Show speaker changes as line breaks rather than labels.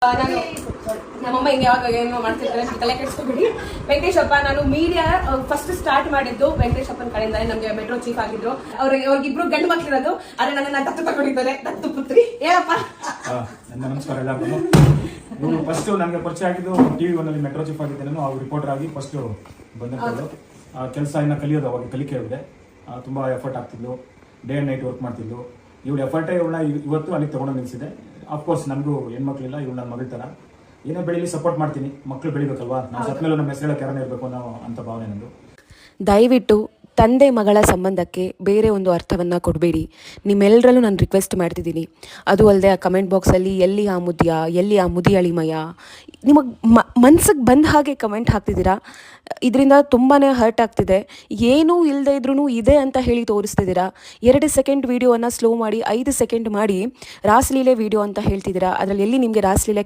ನಾನು ನಮ್ಮಮ್ಮ ಹಿಂಗೆ ಯಾವಾಗ ಏನೋ ಮಾಡ್ತಿರ್ತಾರೆ ತಲೆ ಕೆಡಿಸ್ಕೊಬಿಡಿ. ವೆಂಕಟೇಶಪ್ಪ ನಾನು ಮೀಡಿಯಾ ಫಸ್ಟ್ ಸ್ಟಾರ್ಟ್ ಮಾಡಿದ್ದು ವೆಂಕಟೇಶಪ್ಪನ ಕಡೆಯಿಂದ. ನಮಗೆ ಮೆಟ್ರೋ ಚೀಫ್ ಆಗಿದ್ರು. ಅವ್ರಿಗಿಬ್ರು ಗಂಡು ಮಕ್ಳಿರೋದು, ಆದ್ರೆ ನನ್ನ ದತ್ತು ತಗೊಂಡಿದ್ದಾರೆ, ದತ್ತು ಪುತ್ರಿ. ಏನಪ್ಪ
ನಮಸ್ಕಾರ ಎಲ್ಲರಿಗೂ. ಇವರು ಫಸ್ಟ್ ನನಗೆ ಪರಿಚಯ ಆಗಿದ್ದು TV1 ಅಲ್ಲಿ ಮೆಟ್ರೋ ಚೀಫ್ ಆಗಿದ್ದೆ. ನಾನು ಅವ್ರು ರಿಪೋರ್ಟರ್ ಆಗಿ ಫಸ್ಟ್ ಬಂದಿದ್ದು. ಕೆಲಸ ಇನ್ನು ಕಲಿಯೋದು, ಅವಾಗ ಕಲಿಕೆ ಇದೆ. ತುಂಬ ಎಫರ್ಟ್ ಆಗ್ತಿದ್ಲು, ಡೇ ಅಂಡ್ ನೈಟ್ ವರ್ಕ್ ಮಾಡ್ತಿದ್ಲು. ಇವಳು ಎಫರ್ಟೇ ಇವಳನ್ನ ಇವತ್ತು ಅಲ್ಲಿ ತಗೊಂಡು ನಿಲ್ಲಿಸಿದೆ. ಅಫ್ಕೋರ್ಸ್ ನನಗೂ ಹೆಣ್ಮಕ್ಳಿಲ್ಲ, ಇವಳು ನನ್ನ ಮಗಳ ಥರ. ಏನೇ ಬೆಳೀಲಿ ಸಪೋರ್ಟ್ ಮಾಡ್ತೀನಿ. ಮಕ್ಕಳು ಬೆಳಿಬೇಕಲ್ವಾ, ನಾವು ಸತ್ತ ಮೇಲೂ ನಮ್ಮ ಹೆಸರು ಕ್ಯಾರನೇ ಇರಬೇಕು ಅನ್ನೋ ಅಂತ ಭಾವನೆ ನಂದು.
ದಯವಿಟ್ಟು ತಂದೆ ಮಗಳ ಸಂಬಂಧಕ್ಕೆ ಬೇರೆ ಒಂದು ಅರ್ಥವನ್ನು ಕೊಡಬೇಡಿ. ನಿಮ್ಮೆಲ್ಲರಲ್ಲೂ ನಾನು ರಿಕ್ವೆಸ್ಟ್ ಮಾಡ್ತಿದ್ದೀನಿ. ಅದು ಅಲ್ಲದೆ ಆ ಕಮೆಂಟ್ ಬಾಕ್ಸಲ್ಲಿ ಎಲ್ಲಿ ಆ ಮುದಿಯ, ಎಲ್ಲಿ ಆ ಮುದಿ ಅಳಿಮಯ, ನಿಮಗೆ ಮನ್ಸಿಗೆ ಬಂದ ಹಾಗೆ ಕಮೆಂಟ್ ಹಾಕ್ತಿದ್ದೀರಾ. ಇದರಿಂದ ತುಂಬಾ ಹರ್ಟ್ ಆಗ್ತಿದೆ. ಏನೂ ಇಲ್ಲದೆ ಇದ್ರೂ ಇದೆ ಅಂತ ಹೇಳಿ ತೋರಿಸ್ತಿದ್ದೀರಾ. 2 ಸೆಕೆಂಡ್ ವೀಡಿಯೋವನ್ನು ಸ್ಲೋ ಮಾಡಿ 5 ಸೆಕೆಂಡ್ ಮಾಡಿ ರಾಸಲೀಲೆ ವೀಡಿಯೋ ಅಂತ ಹೇಳ್ತಿದ್ದೀರಾ. ಅದರಲ್ಲಿ ಎಲ್ಲಿ ನಿಮಗೆ ರಾಸಲೀಲೆ